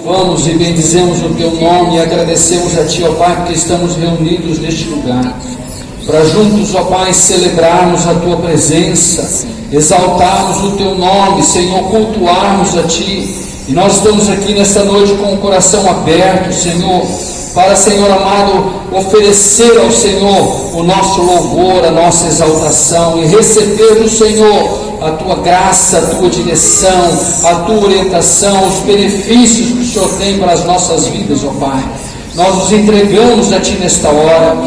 Vamos e bendizemos o Teu nome e agradecemos a Ti, ó Pai, porque estamos reunidos neste lugar, para juntos, ó Pai, celebrarmos a Tua presença, exaltarmos o Teu nome, Senhor, cultuarmos a Ti. E nós estamos aqui nesta noite com o coração aberto, Senhor, para, Senhor amado, oferecer ao Senhor o nosso louvor, a nossa exaltação, e receber do Senhor a Tua graça, a Tua direção, a Tua orientação, os benefícios que o Senhor tem para as nossas vidas, ó Pai. Nós nos entregamos a Ti nesta hora.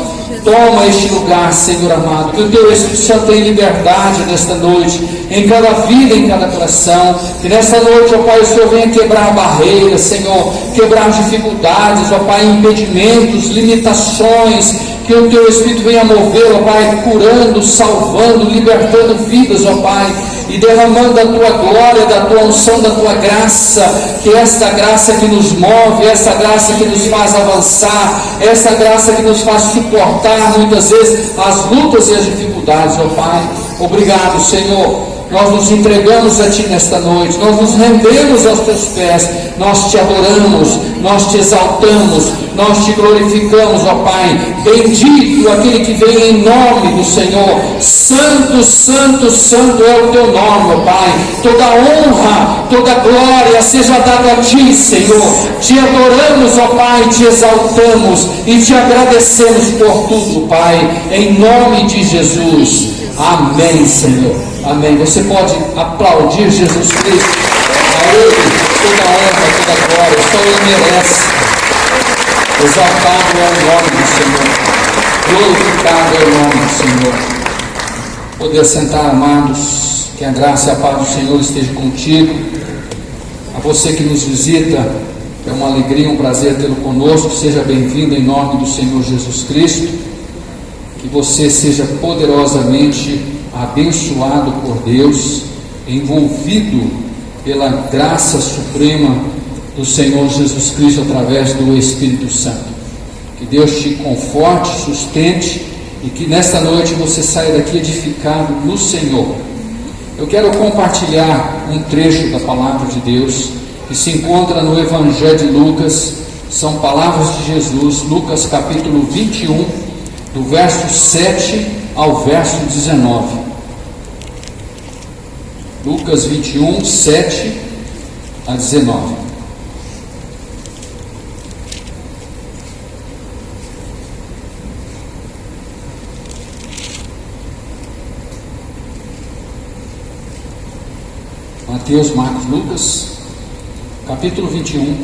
Toma este lugar, Senhor amado, que o Teu Espírito Santo tenha liberdade nesta noite, em cada vida, em cada coração. Que nesta noite, ó Pai, o Senhor venha quebrar barreiras, Senhor, quebrar dificuldades, ó Pai, impedimentos, limitações. Que o Teu Espírito venha mover, ó Pai, curando, salvando, libertando vidas, ó Pai, e derramando a Tua glória, da Tua unção, da Tua graça. Que esta graça que nos move, esta graça que nos faz avançar, esta graça que nos faz suportar muitas vezes as lutas e as dificuldades, ó Pai. Obrigado, Senhor. Nós nos entregamos a Ti nesta noite, nós nos rendemos aos Teus pés, nós Te adoramos, nós Te exaltamos, nós Te glorificamos, ó Pai. Bendito aquele que vem em nome do Senhor. Santo, santo, santo é o Teu nome, ó Pai. Toda honra, toda glória seja dada a Ti, Senhor. Te adoramos, ó Pai, Te exaltamos e Te agradecemos por tudo, Pai, em nome de Jesus. Amém, Senhor. Amém. Você pode aplaudir Jesus Cristo. A Ele toda honra, toda glória, só Ele merece. Exaltado é o nome do Senhor, glorificado é o nome do Senhor. Poder sentar, amados, que a graça e a paz do Senhor esteja contigo. A você que nos visita, é uma alegria, um prazer tê-lo conosco. Seja bem-vindo em nome do Senhor Jesus Cristo. Que você seja poderosamente abençoado por Deus, envolvido pela graça suprema do Senhor Jesus Cristo através do Espírito Santo. Que Deus te conforte, sustente e que nesta noite você saia daqui edificado no Senhor. Eu quero compartilhar um trecho da palavra de Deus que se encontra no Evangelho de Lucas. São palavras de Jesus, Lucas capítulo 21, do verso 7 ao verso 19. Lucas 21, 7 a 19. Mateus, Marcos, Lucas, capítulo 21,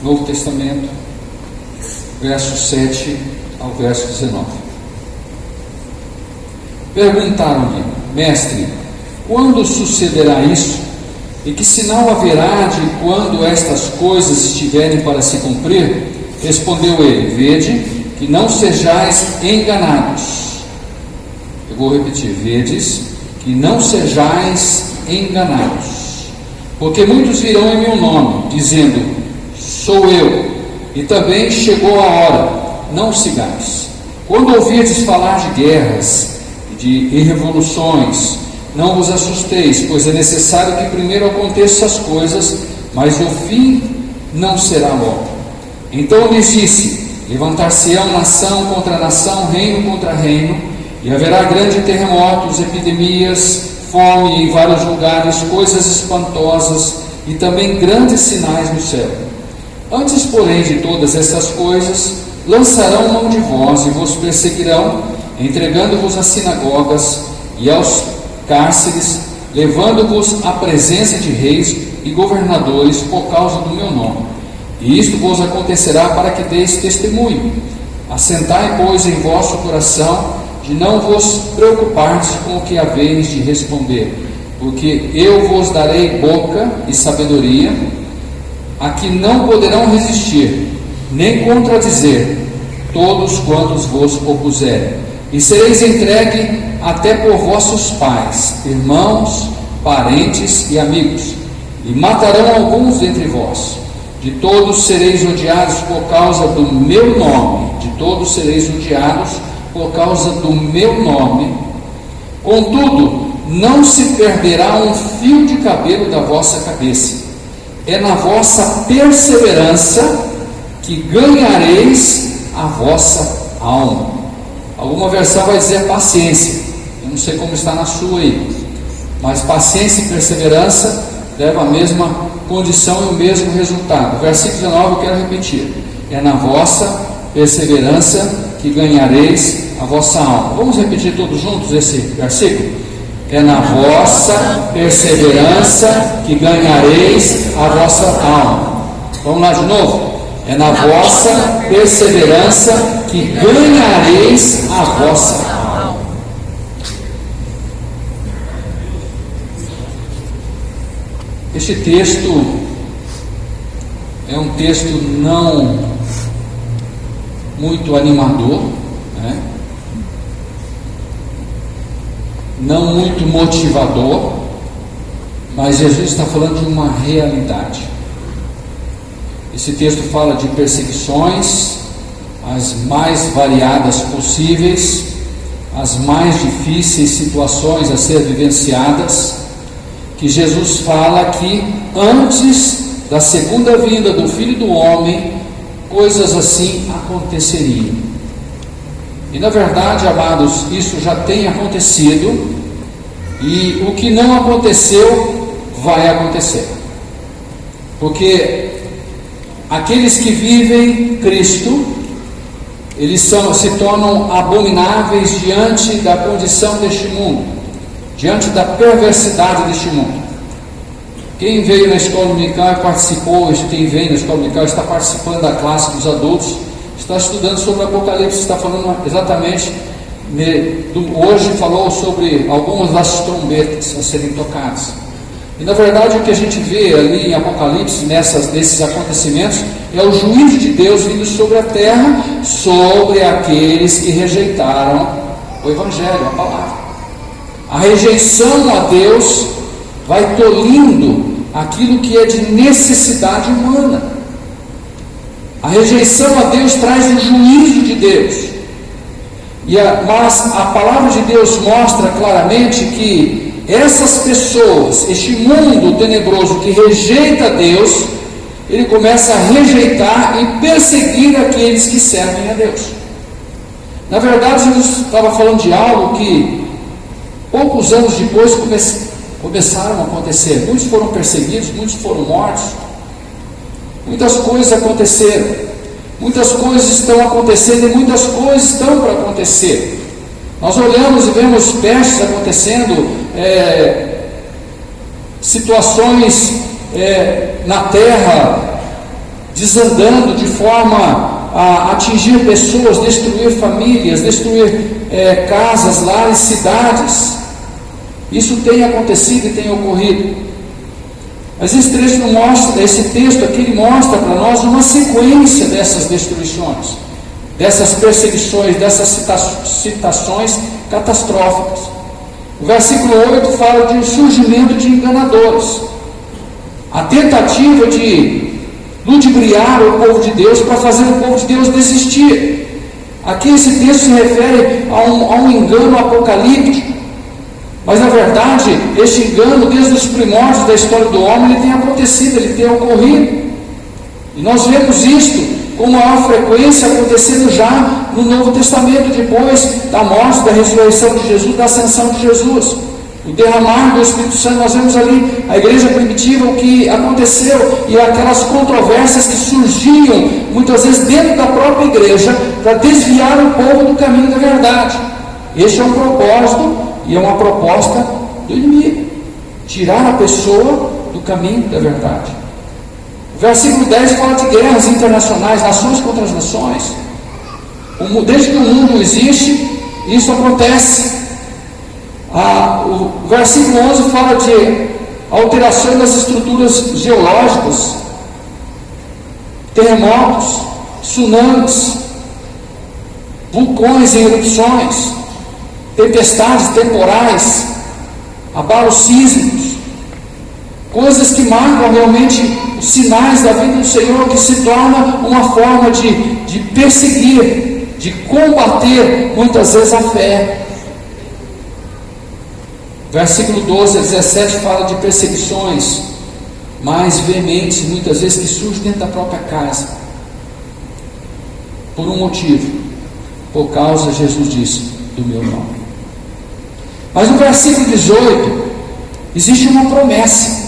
Novo Testamento, verso 7 ao verso 19. Perguntaram-lhe: Mestre, quando sucederá isso? E que sinal haverá de quando estas coisas estiverem para se cumprir? Respondeu ele: Vede que não sejais enganados. Eu vou repetir: vedes que não sejais enganados, porque muitos virão em meu nome, dizendo: Sou eu, e também chegou a hora, não sigais. Quando ouvirdes falar de guerras e revoluções, não vos assusteis, pois é necessário que primeiro aconteçam essas coisas, mas o fim não será logo. Então lhes disse: levantar-se-ão nação contra nação, reino contra reino, e haverá grandes terremotos, epidemias, fome em vários lugares, coisas espantosas e também grandes sinais no céu. Antes, porém, de todas essas coisas, lançarão mão de vós e vos perseguirão, entregando-vos às sinagogas e aos cárceres, levando-vos à presença de reis e governadores por causa do meu nome. E isto vos acontecerá para que deis testemunho. Assentai, pois, em vosso coração, de não vos preocupardes com o que haveis de responder, porque eu vos darei boca e sabedoria, a que não poderão resistir, nem contradizer todos quantos vos opuserem. E sereis entregue até por vossos pais, irmãos, parentes e amigos, e matarão alguns dentre vós. De todos sereis odiados por causa do meu nome, de todos sereis odiados por causa do meu nome. Contudo, não se perderá um fio de cabelo da vossa cabeça. é na vossa perseverança que ganhareis a vossa alma. Alguma versão vai dizer paciência, eu não sei como está na sua aí, mas paciência e perseverança levam a mesma condição e o mesmo resultado. Versículo 19 eu quero repetir: é na vossa perseverança que ganhareis a vossa alma. Vamos repetir todos juntos esse versículo? É na vossa perseverança que ganhareis a vossa alma. Vamos lá de novo? É na vossa perseverança que ganhareis a vossa alma. Este texto é um texto não muito animador, né? Não muito motivador, mas Jesus está falando de uma realidade. Esse texto fala de perseguições, as mais variadas possíveis, as mais difíceis situações a ser vivenciadas, que Jesus fala que antes da segunda vinda do Filho do Homem, coisas assim aconteceriam. E na verdade, amados, isso já tem acontecido, e o que não aconteceu, vai acontecer. Porque aqueles que vivem Cristo, eles se tornam abomináveis diante da condição deste mundo, diante da perversidade deste mundo. Quem veio na escola dominical e participou, quem vem na escola dominical está participando da classe dos adultos, está estudando sobre o Apocalipse, está falando exatamente, hoje falou sobre algumas das trombetas a serem tocadas. E na verdade o que a gente vê ali em Apocalipse, nesses acontecimentos, é o juízo de Deus vindo sobre a terra, sobre aqueles que rejeitaram o Evangelho, a palavra. A rejeição a Deus vai tolhindo aquilo que é de necessidade humana. A rejeição a Deus traz o juízo de Deus. Mas a palavra de Deus mostra claramente que essas pessoas, este mundo tenebroso que rejeita Deus, ele começa a rejeitar e perseguir aqueles que servem a Deus. Na verdade, Jesus estava falando de algo que poucos anos depois começaram a acontecer. Muitos foram perseguidos, muitos foram mortos, muitas coisas aconteceram, muitas coisas estão acontecendo e muitas coisas estão para acontecer. Nós olhamos e vemos pestes acontecendo, situações na terra desandando de forma a atingir pessoas, destruir famílias, destruir casas, lares, cidades. Isso tem acontecido e tem ocorrido. Mas esse texto aqui ele mostra para nós uma sequência dessas destruições, dessas perseguições, dessas citações catastróficas. O versículo 8 fala de um surgimento de enganadores, a tentativa de ludibriar o povo de Deus para fazer o povo de Deus desistir. Aqui esse texto se refere a um engano apocalíptico, mas na verdade este engano desde os primórdios da história do homem ele tem acontecido, ele tem ocorrido, e nós vemos isto com maior frequência acontecendo já no Novo Testamento, depois da morte, da ressurreição de Jesus, da ascensão de Jesus, o derramar do Espírito Santo. Nós vemos ali a igreja primitiva, o que aconteceu, e aquelas controvérsias que surgiam muitas vezes dentro da própria igreja para desviar o povo do caminho da verdade. Este é um propósito e é uma proposta do inimigo, tirar a pessoa do caminho da verdade. O versículo 10 fala de guerras internacionais, nações contra as nações. Desde que o mundo existe, isso acontece. O versículo 11 fala de alteração das estruturas geológicas, terremotos, tsunamis, vulcões em erupções, tempestades temporais, abalos sísmicos, coisas que marcam realmente os sinais da vinda do Senhor, que se torna uma forma de perseguir, de combater muitas vezes a fé. Versículo 12 a 17 fala de perseguições. mais veementes, muitas vezes, que surgem dentro da própria casa, por um motivo, por causa, Jesus disse, do meu nome. Mas no versículo 18, existe uma promessa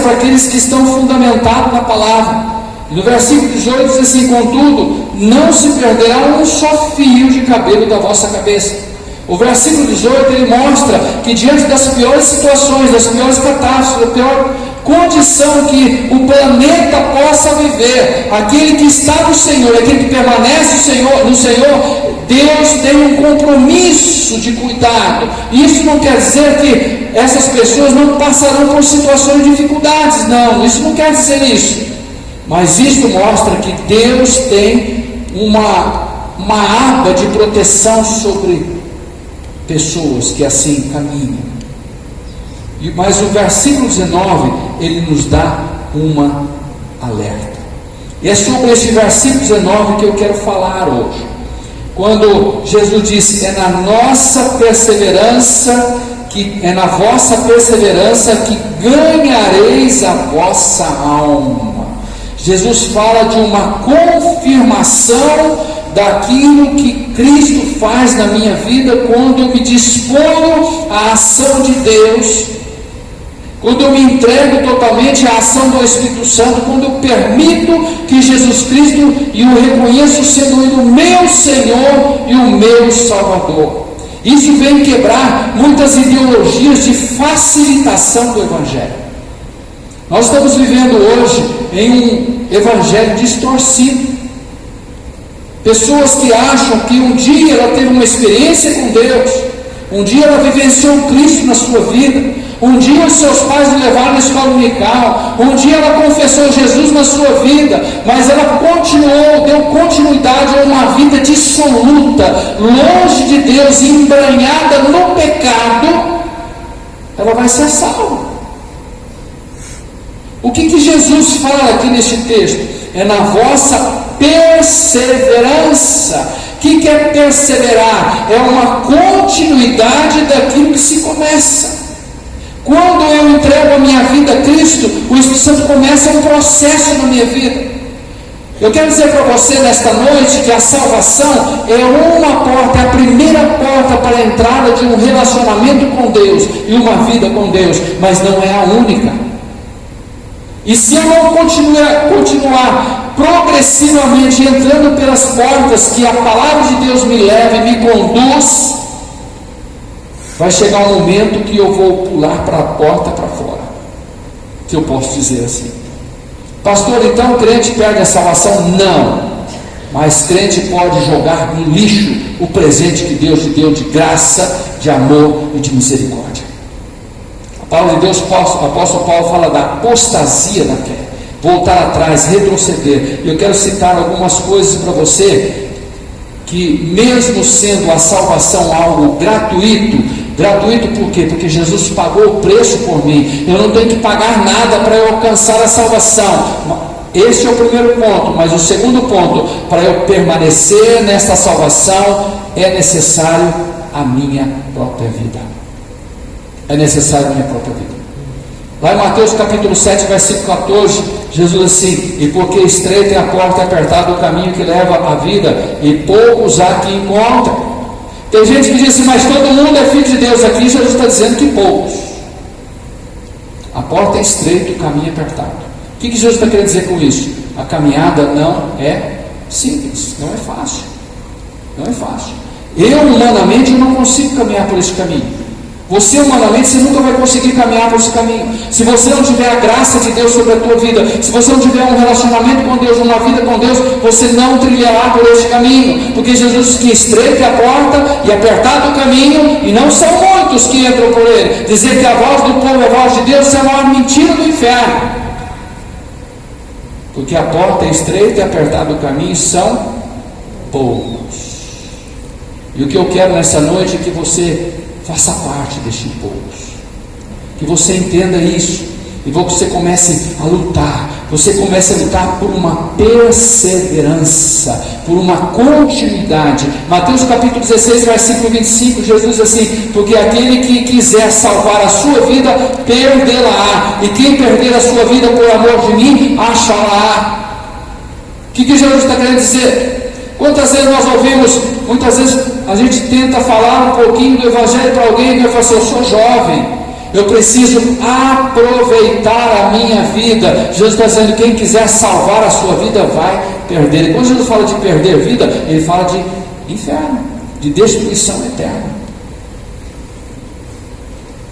para aqueles que estão fundamentados na palavra. E no versículo 18 diz assim: contudo, não se perderá um só fio de cabelo da vossa cabeça. O versículo 18, ele mostra que diante das piores situações, das piores catástrofes, da pior condição que o planeta possa viver, aquele que está no Senhor, aquele que permanece no Senhor, Deus tem um compromisso de cuidado. Isso não quer dizer que essas pessoas não passarão por situações de dificuldades, não, isso não quer dizer isso, mas isso mostra que Deus tem uma aba de proteção sobre pessoas que assim caminham. Mas o versículo 19, ele nos dá uma alerta. E é sobre esse versículo 19 que eu quero falar hoje. Quando Jesus disse: é na vossa perseverança que ganhareis a vossa alma. Jesus fala de uma confirmação daquilo que Cristo faz na minha vida quando eu me disponho à ação de Deus, quando eu me entrego totalmente à ação do Espírito Santo, quando eu permito que Jesus Cristo, e o reconheço sendo Ele o meu Senhor e o meu Salvador. Isso vem quebrar muitas ideologias de facilitação do Evangelho. Nós estamos vivendo hoje em um Evangelho distorcido. Pessoas que acham que um dia ela teve uma experiência com Deus, um dia ela vivenciou Cristo na sua vida, um dia os seus pais o levaram na escola dominical, um dia ela confessou Jesus na sua vida, mas ela deu continuidade a uma vida dissoluta, longe de Deus, embranhada no pecado. Ela vai ser salva. O que Jesus fala aqui neste texto? É na vossa perseverança. O que é perseverar? É uma continuidade daquilo que se começa. Quando eu entrego a minha vida a Cristo, o Espírito Santo começa um processo na minha vida. Eu quero dizer para você nesta noite que a salvação é uma porta, é a primeira porta para a entrada de um relacionamento com Deus e uma vida com Deus, mas não é a única. E se eu não continuar progressivamente entrando pelas portas que a palavra de Deus me leva e me conduz, vai chegar um momento que eu vou pular para a porta para fora, que eu posso dizer assim: pastor, então o crente perde a salvação? Não, mas crente pode jogar no lixo o presente que Deus lhe deu de graça, de amor e de misericórdia. A palavra de Deus, o apóstolo Paulo fala da apostasia da fé, voltar atrás, retroceder. Eu quero citar algumas coisas para você, que mesmo sendo a salvação algo gratuito por quê? Porque Jesus pagou o preço por mim, eu não tenho que pagar nada para eu alcançar a salvação. Esse é o primeiro ponto, mas o segundo ponto, para eu permanecer nesta salvação, é necessário a minha própria vida. É necessário a minha própria vida. Lá em Mateus capítulo 7, versículo 14, Jesus diz assim: e porque estreita é a porta, apertado o caminho que leva à vida, e poucos há que encontram. Tem gente que diz assim: mas todo mundo é filho de Deus. Aqui Jesus está dizendo que poucos. A porta é estreita, o caminho é apertado. O que Jesus está querendo dizer com isso? A caminhada não é simples, não é fácil. Não é fácil. Eu humanamente eu não consigo caminhar por esse caminho. Você humanamente, você nunca vai conseguir caminhar por esse caminho. Se você não tiver a graça de Deus sobre a tua vida, se você não tiver um relacionamento com Deus, uma vida com Deus, você não trilhará por este caminho. Porque Jesus diz que estreita é a porta e apertado o caminho, e não são muitos que entram por ele. Dizer que a voz do povo é a voz de Deus é a maior mentira do inferno. Porque a porta é estreita e apertado o caminho são poucos. E o que eu quero nessa noite é que você faça parte destes poucos, que você entenda isso, e você comece a lutar. Você comece a lutar por uma perseverança, por uma continuidade. Mateus capítulo 16, versículo 25, Jesus diz assim: porque aquele que quiser salvar a sua vida, perdê-la-á, e quem perder a sua vida por amor de mim, achá-la-á. O que Jesus está querendo dizer? Quantas vezes nós ouvimos, muitas vezes a gente tenta falar um pouquinho do Evangelho para alguém e vai falar assim: eu sou jovem, eu preciso aproveitar a minha vida. Jesus está dizendo: quem quiser salvar a sua vida vai perder. E quando Jesus fala de perder vida, ele fala de inferno, de destruição eterna.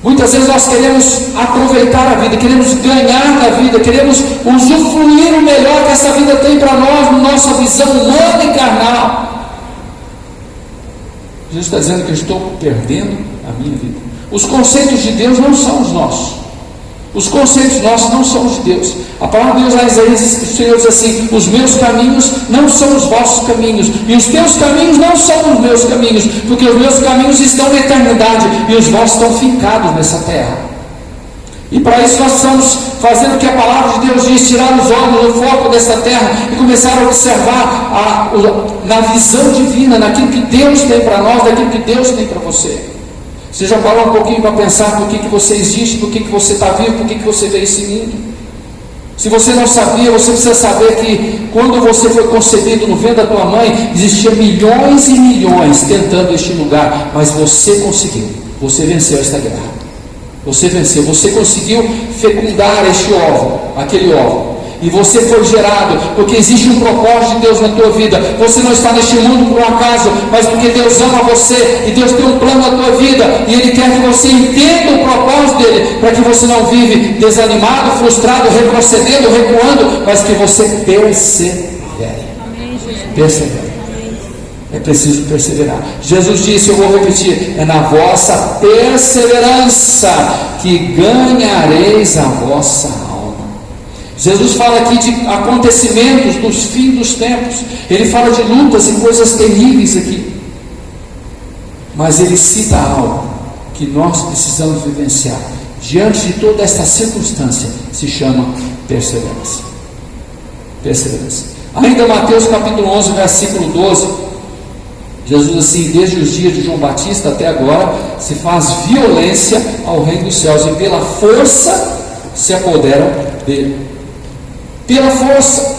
Muitas vezes nós queremos aproveitar a vida, queremos ganhar da vida, queremos usufruir o melhor que essa vida tem para nós, nossa visão humana e carnal. Jesus está dizendo que eu estou perdendo a minha vida. Os conceitos de Deus não são os nossos. Os conceitos nossos não são os de Deus. A palavra de Deus lá em Isaías, o Senhor diz assim: os meus caminhos não são os vossos caminhos, e os teus caminhos não são os meus caminhos, porque os meus caminhos estão na eternidade, e os vossos estão fincados nessa terra. E para isso nós precisamos fazer o que a palavra de Deus diz: tirar os olhos do foco desta terra e começar a observar na visão divina, naquilo que Deus tem para nós, naquilo que Deus tem para você. Você já parou um pouquinho para pensar por que você existe, por que você está vivo, por que você veio esse mundo? Se você não sabia, você precisa saber que quando você foi concebido no ventre da tua mãe, existiam milhões e milhões tentando este lugar, mas você conseguiu, você venceu esta guerra, você venceu, você conseguiu fecundar este óvulo, aquele óvulo. E você foi gerado, porque existe um propósito de Deus na tua vida. Você não está neste mundo por um acaso, mas porque Deus ama você, e Deus tem um plano na tua vida, e Ele quer que você entenda o propósito dEle, para que você não vive desanimado, frustrado, retrocedendo, recuando, mas que você persevere. Persevere. É preciso perseverar. Jesus disse, eu vou repetir: é na vossa perseverança que ganhareis a vossa alma. Jesus fala aqui de acontecimentos dos fins dos tempos. Ele fala de lutas e coisas terríveis aqui. Mas ele cita algo que nós precisamos vivenciar diante de toda esta circunstância. Se chama perseverança. Perseverança. Ainda Mateus capítulo 11, versículo 12. Jesus assim: desde os dias de João Batista até agora se faz violência ao reino dos céus, e pela força se apoderam dele. Pela força.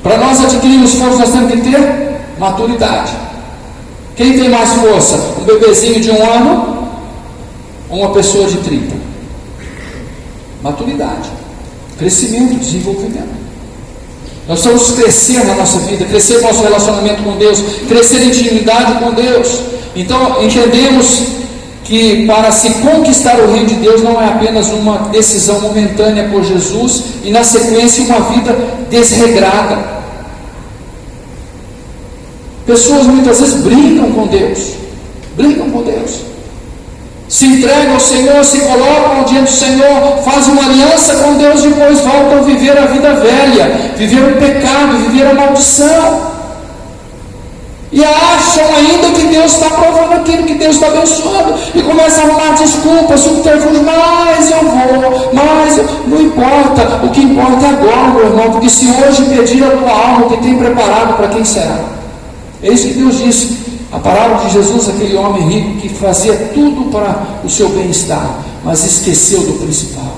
Para nós adquirirmos força, nós temos que ter maturidade. Quem tem mais força? Um bebezinho de 1 ano ou uma pessoa de 30? Maturidade, crescimento, desenvolvimento. Nós precisamos crescer na nossa vida, crescer no nosso relacionamento com Deus, crescer em intimidade com Deus. Então entendemos que para se conquistar o reino de Deus não é apenas uma decisão momentânea por Jesus e na sequência uma vida desregrada. Pessoas muitas vezes brincam com Deus, se entregam ao Senhor, se colocam diante do Senhor, fazem uma aliança com Deus, depois voltam a viver a vida velha, viver o pecado, viver a maldição. E acham ainda que Deus está provando aquilo, que Deus está abençoando, e começam a arrumar desculpas, subterfúgios: mas eu vou, mas eu... Não importa, o que importa é agora, meu irmão, porque se hoje pedir a tua alma, o que tem preparado, para quem será? É isso que Deus disse. A parábola de Jesus, aquele homem rico que fazia tudo para o seu bem-estar, mas esqueceu do principal.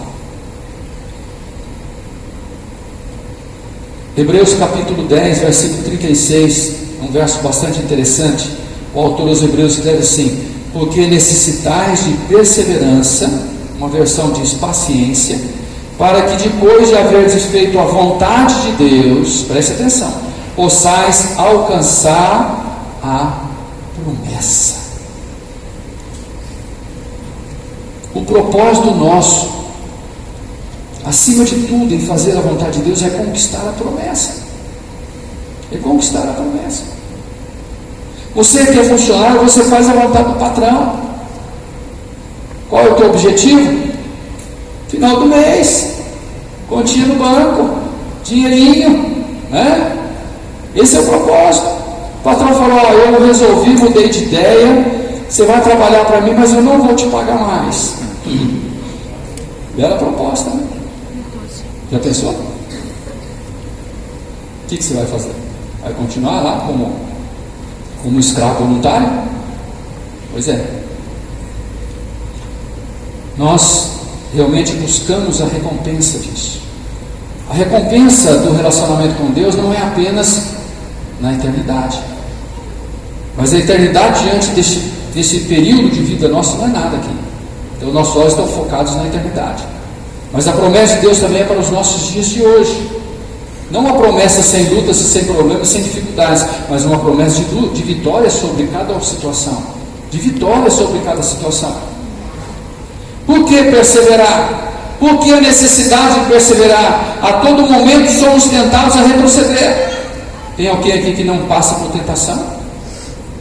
Hebreus capítulo 10, versículo 36, um verso bastante interessante. O autor dos Hebreus escreve assim: porque necessitais de perseverança, uma versão diz paciência, para que depois de haverdes feito a vontade de Deus, preste atenção, possais alcançar a promessa. O propósito nosso, acima de tudo, em fazer a vontade de Deus, é conquistar a promessa. É conquistar a promessa. Você que é funcionário, você faz a vontade do patrão. Qual é o teu objetivo? Final do mês, continha no banco, dinheirinho, né? Esse é o propósito. O patrão falou: eu resolvi, mudei de ideia, você vai trabalhar para mim, mas eu não vou te pagar mais. Bela proposta, né? Já pensou? O que você vai fazer? Vai continuar lá como escravo voluntário? Pois é. Nós realmente buscamos a recompensa disso. A recompensa do relacionamento com Deus não é apenas na eternidade, mas a eternidade diante desse período de vida nosso não é nada aqui. Então nossos olhos estão focados na eternidade, mas a promessa de Deus também é para os nossos dias de hoje. Não uma promessa sem lutas, sem problemas, sem dificuldades, mas uma promessa de vitória sobre cada situação, de vitória sobre cada situação. Por que perseverar? Por que a necessidade de perseverar? A todo momento somos tentados a retroceder. Tem alguém aqui que não passa por tentação?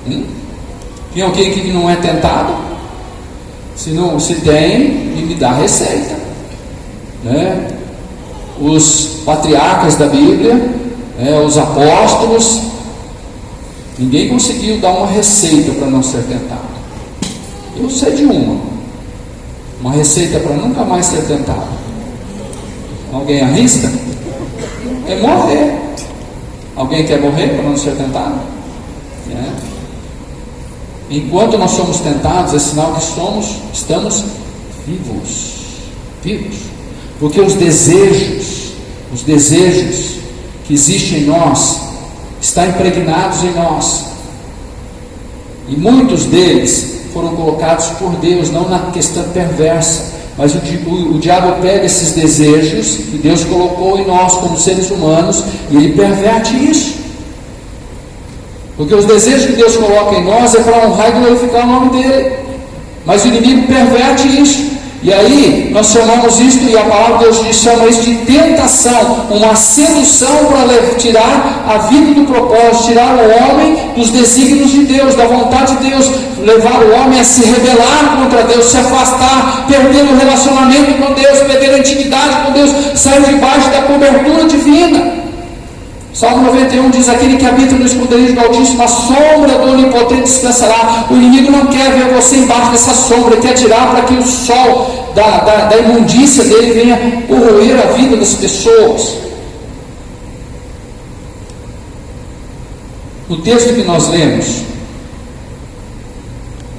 Tem alguém aqui que não é tentado? Se tem, me dá a receita, né? Os patriarcas da Bíblia, os apóstolos, ninguém conseguiu dar uma receita para não ser tentado. Eu sei de uma receita para nunca mais ser tentado. Alguém arrisca? É morrer. Alguém quer morrer para não ser tentado? Enquanto nós somos tentados, é sinal que estamos vivos. Porque os desejos que existem em nós, estão impregnados em nós. E muitos deles foram colocados por Deus, não na questão perversa, mas o diabo pega esses desejos que Deus colocou em nós como seres humanos e ele perverte isso. Porque os desejos que Deus coloca em nós é para honrar e glorificar o nome dele, mas o inimigo perverte isso. E aí nós chamamos isto, e a palavra de Deus chama isso de tentação, uma sedução para tirar a vida do propósito, tirar o homem dos desígnios de Deus, da vontade de Deus, levar o homem a se rebelar contra Deus, se afastar, perder o relacionamento com Deus, perder a intimidade com Deus, sair debaixo da cobertura divina. Salmo 91 diz: aquele que habita no esconderijo do Altíssimo, a sombra do Onipotente descansará. O inimigo não quer ver você embaixo dessa sombra, ele quer tirar para que o sol da imundícia dele venha corroer a vida das pessoas. No texto que nós lemos,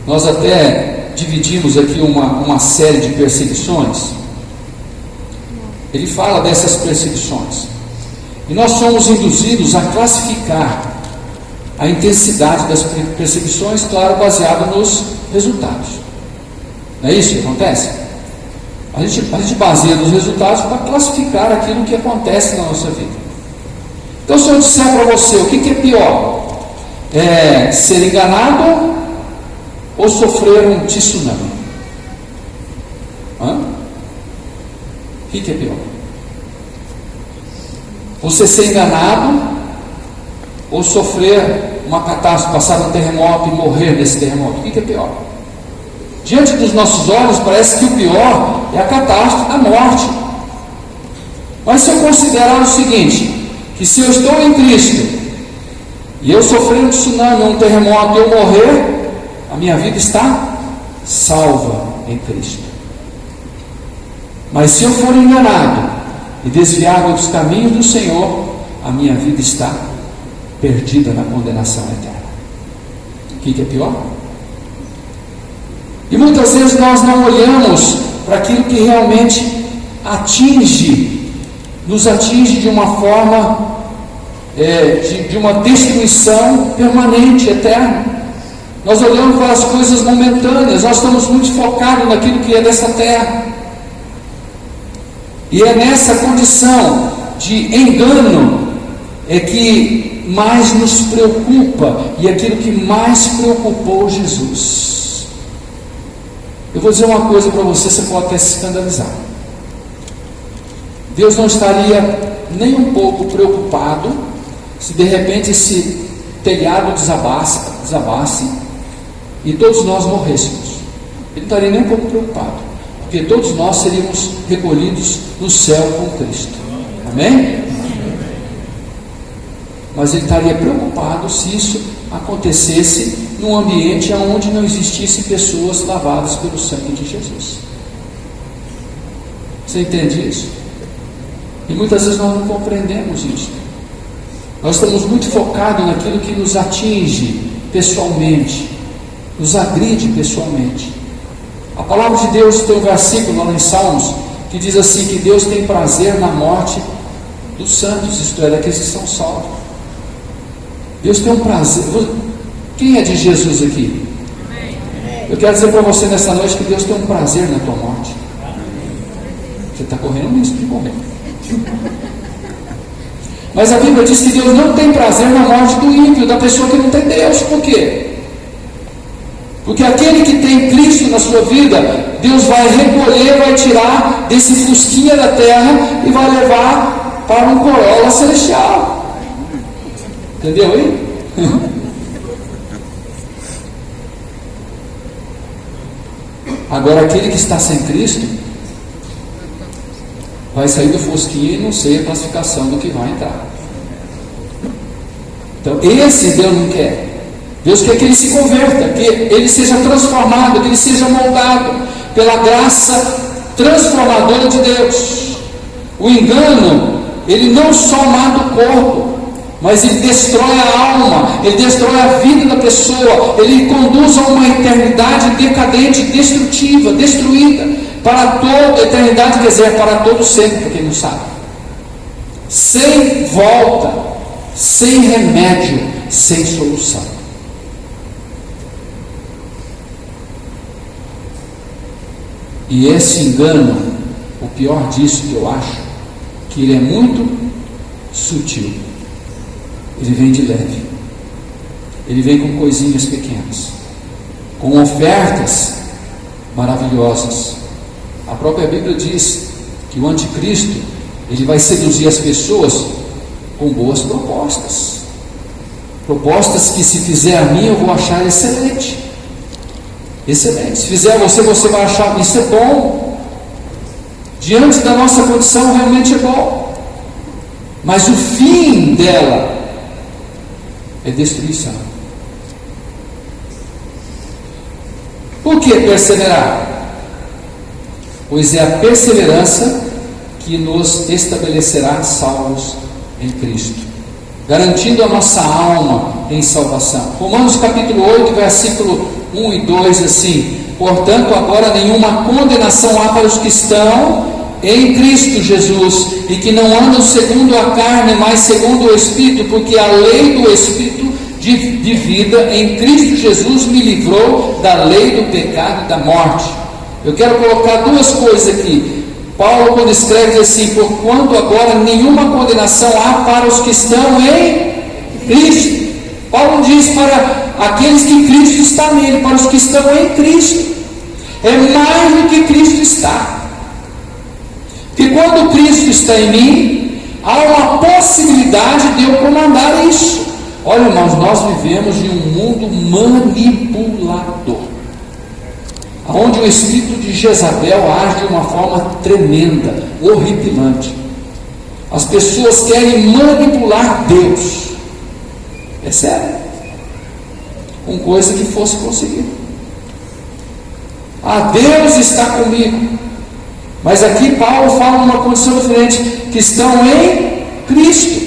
nós até dividimos aqui uma série de perseguições. Ele fala dessas perseguições. E nós somos induzidos a classificar a intensidade das perseguições, claro, baseado nos resultados. Não é isso que acontece? A gente baseia nos resultados para classificar aquilo que acontece na nossa vida. Então, se eu disser para você, o que é pior? É ser enganado ou sofrer um tsunami? O que é pior? Você ser enganado ou sofrer uma catástrofe, passar um terremoto e morrer nesse terremoto? O que é pior? Diante dos nossos olhos parece que o pior é a catástrofe, a morte. Mas se eu considerar o seguinte, que se eu estou em Cristo e eu sofrer um tsunami, um terremoto e eu morrer, a minha vida está salva em Cristo. Mas se eu for enganado e desviado dos caminhos do Senhor, a minha vida está perdida na condenação eterna. O que é pior? E muitas vezes nós não olhamos para aquilo que realmente nos atinge de uma forma de uma destruição permanente, eterna. Nós olhamos para as coisas momentâneas, nós estamos muito focados naquilo que é dessa terra. E é nessa condição de engano que mais nos preocupa, e aquilo que mais preocupou Jesus. Eu vou dizer uma coisa para você, você pode até se escandalizar. Deus não estaria nem um pouco preocupado se de repente esse telhado desabasse e todos nós morrêssemos. Ele não estaria nem um pouco preocupado, porque todos nós seríamos recolhidos no céu com Cristo. Amém? Mas ele estaria preocupado se isso acontecesse num ambiente onde não existissem pessoas lavadas pelo sangue de Jesus. Você entende isso? E muitas vezes nós não compreendemos isso. Nós estamos muito focados naquilo que nos atinge pessoalmente, nos agride pessoalmente. A palavra de Deus tem um versículo lá em Salmos que diz assim, que Deus tem prazer na morte dos santos, isto é, daqueles que são salvos. Deus tem um prazer. Quem é de Jesus aqui? Eu quero dizer para você nessa noite que Deus tem um prazer na tua morte. Você está correndo risco de morrer. Mas a Bíblia diz que Deus não tem prazer na morte do ímpio, da pessoa que não tem Deus. Por quê? Porque aquele que tem Cristo na sua vida, Deus vai recolher, vai tirar desse fusquinha da terra e vai levar para um Corolla celestial. Entendeu aí? Agora aquele que está sem Cristo vai sair do fusquinha e não sei a classificação do que vai entrar. Então esse Deus não quer. Deus quer que ele se converta, que ele seja transformado, que ele seja moldado pela graça transformadora de Deus. O engano, ele não só mata o corpo, mas ele destrói a alma, ele destrói a vida da pessoa, ele conduz a uma eternidade decadente, destrutiva, destruída, para toda a eternidade, quer dizer, para todo sempre, para quem não sabe. Sem volta, sem remédio, sem solução. E esse engano, o pior disso que eu acho, que ele é muito sutil. Ele vem de leve. Ele vem com coisinhas pequenas, com ofertas maravilhosas. A própria Bíblia diz que o anticristo, ele vai seduzir as pessoas com boas propostas. Propostas que, se fizer a mim, eu vou achar excelente. Excelente. Se fizer a você, você vai achar isso é bom. Diante da nossa condição, realmente é bom. Mas o fim dela é destruição. Por que perseverar? Pois é a perseverança que nos estabelecerá salvos em Cristo, garantindo a nossa alma em salvação. Romanos capítulo 8, versículo 1 e 2, assim: portanto, agora nenhuma condenação há para os que estão em Cristo Jesus, e que não andam segundo a carne, mas segundo o Espírito, porque a lei do Espírito de vida em Cristo Jesus me livrou da lei do pecado e da morte. Eu quero colocar duas coisas aqui. Paulo, quando escreve, diz assim: porquanto agora nenhuma condenação há para os que estão em Cristo. Paulo diz para aqueles que Cristo está nele, para os que estão em Cristo. É mais do que Cristo está. Porque quando Cristo está em mim, há uma possibilidade de eu comandar isso. Olha, irmãos, nós vivemos em um mundo manipulador, onde o espírito de Jezabel age de uma forma tremenda, horripilante. As pessoas querem manipular Deus. É sério. Com coisa que fosse conseguir. Deus está comigo. Mas aqui Paulo fala uma condição diferente, que estão em Cristo.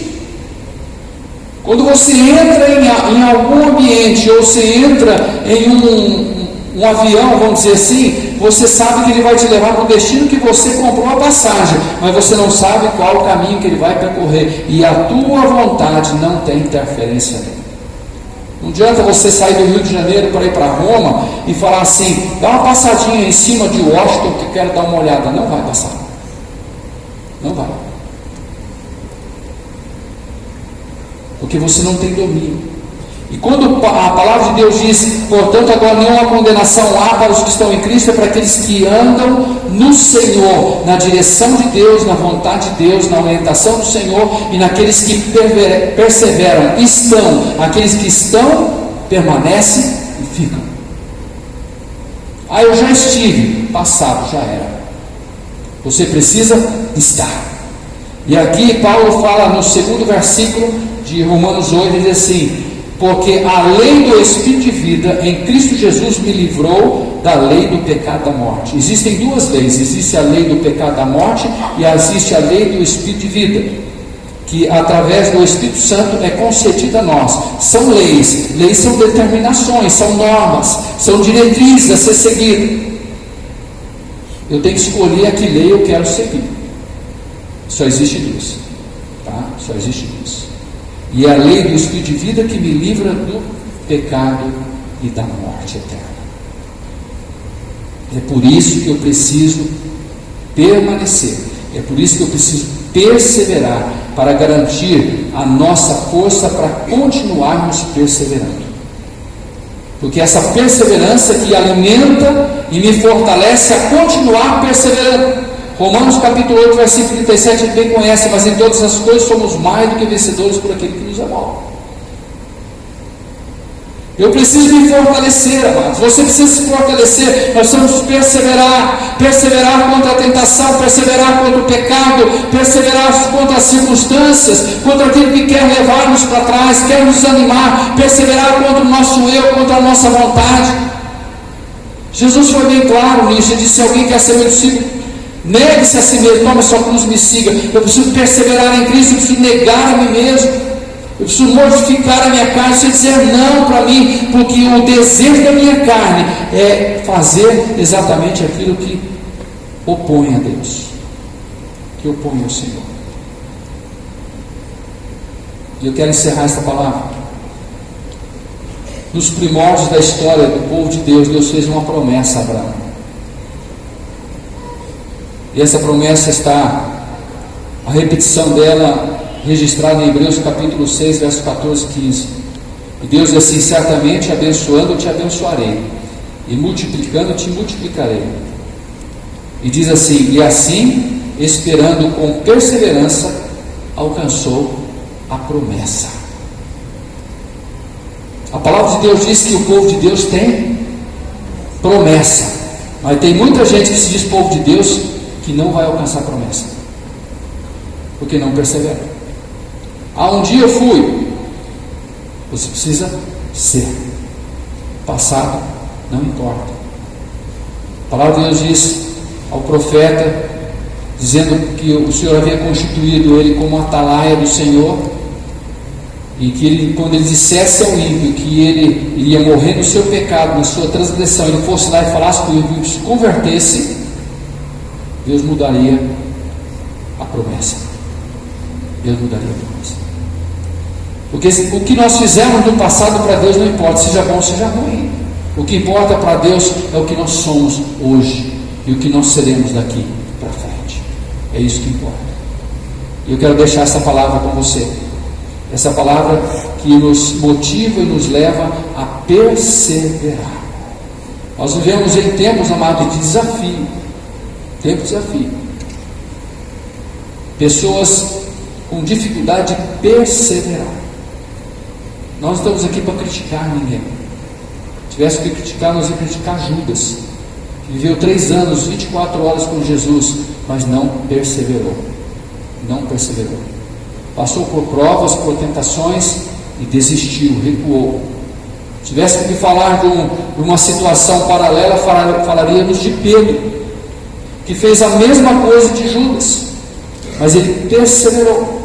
Quando você entra em algum ambiente, ou você entra em um avião, vamos dizer assim, você sabe que ele vai te levar para o destino que você comprou a passagem, mas você não sabe qual o caminho que ele vai percorrer, e a tua vontade não tem interferência nele. Não adianta você sair do Rio de Janeiro para ir para Roma e falar assim: dá uma passadinha em cima de Washington que eu quero dar uma olhada. Não vai passar. Não vai. Porque você não tem domínio. E quando a palavra de Deus diz, portanto, agora nenhuma condenação há para os que estão em Cristo, é para aqueles que andam no Senhor, na direção de Deus, na vontade de Deus, na orientação do Senhor, e naqueles que perseveram, estão, aqueles que estão, permanecem e ficam. Eu já estive, passado, já era. Você precisa estar. E aqui Paulo fala no segundo versículo de Romanos 8, ele diz assim: porque a lei do Espírito de vida em Cristo Jesus me livrou da lei do pecado da morte. Existem duas leis, existe a lei do pecado da morte e existe a lei do Espírito de vida, que através do Espírito Santo é concedida a nós. São leis, leis são determinações, são normas, são diretrizes a ser seguidas. Eu tenho que escolher a que lei eu quero seguir. Só existe duas, tá? Só existe duas. E é a lei do Espírito de vida que me livra do pecado e da morte eterna. É por isso que eu preciso permanecer, é por isso que eu preciso perseverar, para garantir a nossa força para continuarmos perseverando. Porque essa perseverança que alimenta e me fortalece a continuar perseverando. Romanos capítulo 8, versículo 37, a gente bem conhece: mas em todas as coisas somos mais do que vencedores por aquele que nos amou. Eu preciso me fortalecer, amados. Você precisa se fortalecer. Nós precisamos perseverar. Perseverar contra a tentação, perseverar contra o pecado, perseverar contra as circunstâncias, contra aquilo que quer levar-nos para trás, quer nos desanimar. Perseverar contra o nosso eu, contra a nossa vontade. Jesus foi bem claro nisso. Ele disse: se alguém quer ser meu discípulo, negue-se a si mesmo, tome sua cruz e me siga. Eu preciso perseverar em Cristo, eu preciso negar a mim mesmo. Eu preciso mortificar a minha carne, preciso dizer não para mim, porque o desejo da minha carne é fazer exatamente aquilo que opõe a Deus, que opõe ao Senhor. E eu quero encerrar esta palavra. Nos primórdios da história do povo de Deus, Deus fez uma promessa a Abraão. E essa promessa está, a repetição dela, registrado em Hebreus capítulo 6, versos 14 e 15. E Deus diz assim: certamente abençoando eu te abençoarei, e multiplicando eu te multiplicarei. E diz assim: e assim, esperando com perseverança, alcançou a promessa. A palavra de Deus diz que o povo de Deus tem promessa, mas tem muita gente que se diz povo de Deus que não vai alcançar a promessa, porque não persevera. Um dia eu fui. Você precisa ser. Passado não importa. A palavra de Deus diz ao profeta, dizendo que o Senhor havia constituído ele como atalaia do Senhor, e que ele, quando ele dissesse ao ímpio que ele iria morrer no seu pecado, na sua transgressão, ele fosse lá e falasse que o ímpio se convertesse, Deus mudaria a promessa. Deus mudaria a promessa. Porque o que nós fizemos no passado para Deus não importa, seja bom ou seja ruim. O que importa para Deus é o que nós somos hoje e o que nós seremos daqui para frente. É isso que importa. E eu quero deixar essa palavra com você. Essa palavra que nos motiva e nos leva a perseverar. Nós vivemos em tempos, amado, de desafio. Tempo de desafio. Pessoas com dificuldade de perseverar. Nós estamos aqui para criticar ninguém. Se tivesse que criticar, nós íamos criticar Judas, que viveu 3 anos, 24 horas com Jesus, mas não perseverou. Não perseverou. Passou por provas, por tentações e desistiu, recuou. Se tivesse que falar de uma situação paralela, falaríamos de Pedro, que fez a mesma coisa de Judas, mas ele perseverou.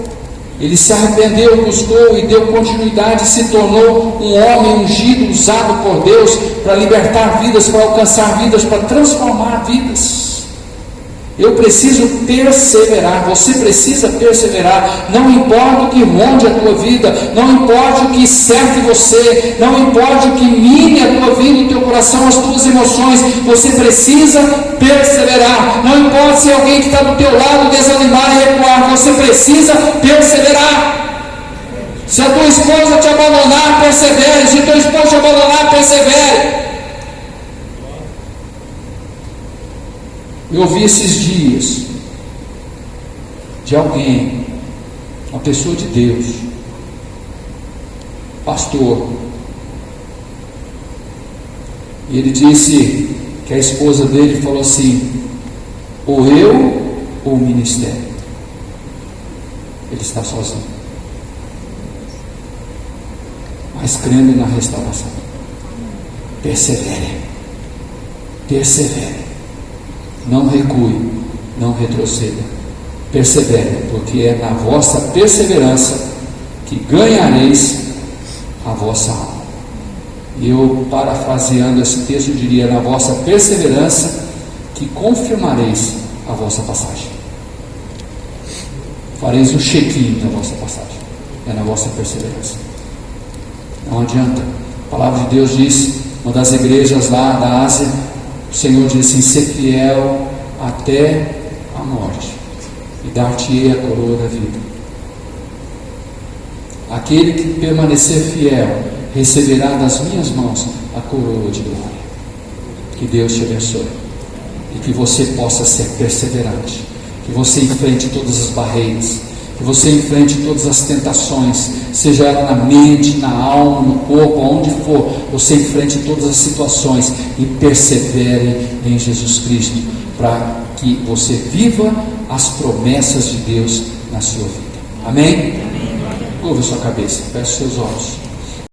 Ele se arrependeu, buscou e deu continuidade, e se tornou um homem ungido, usado por Deus para libertar vidas, para alcançar vidas, para transformar vidas. Eu preciso perseverar, você precisa perseverar. Não importa o que ronde a tua vida, não importa o que cerque você, não importa o que mine a tua vida, o teu coração, as tuas emoções, você precisa perseverar. Não importa se alguém que está do teu lado desanimar e recuar, você precisa perseverar. Se a tua esposa te abandonar, persevere. Se teu esposo te abandonar, persevere. Eu ouvi esses dias de alguém, uma pessoa de Deus, pastor, e ele disse que a esposa dele falou assim: ou eu ou o ministério. Ele está sozinho. mas crendo na restauração. Persevere. Persevere. Não recue, não retroceda. Persevere, porque é na vossa perseverança que ganhareis a vossa alma. E eu, parafraseando esse texto, diria: na vossa perseverança que confirmareis a vossa passagem. Fareis o check-in da vossa passagem. É na vossa perseverança. Não adianta. A palavra de Deus diz, uma das igrejas lá da Ásia, o Senhor diz assim: ser fiel até a morte, e dar-te-ei a coroa da vida. Aquele que permanecer fiel receberá das minhas mãos a coroa de glória. Que Deus te abençoe, e que você possa ser perseverante, que você enfrente todas as barreiras, que você enfrente todas as tentações, seja ela na mente, na alma, no corpo, aonde for, você enfrente todas as situações e persevere em Jesus Cristo, para que você viva as promessas de Deus na sua vida. Amém? Curva sua cabeça, feche seus olhos.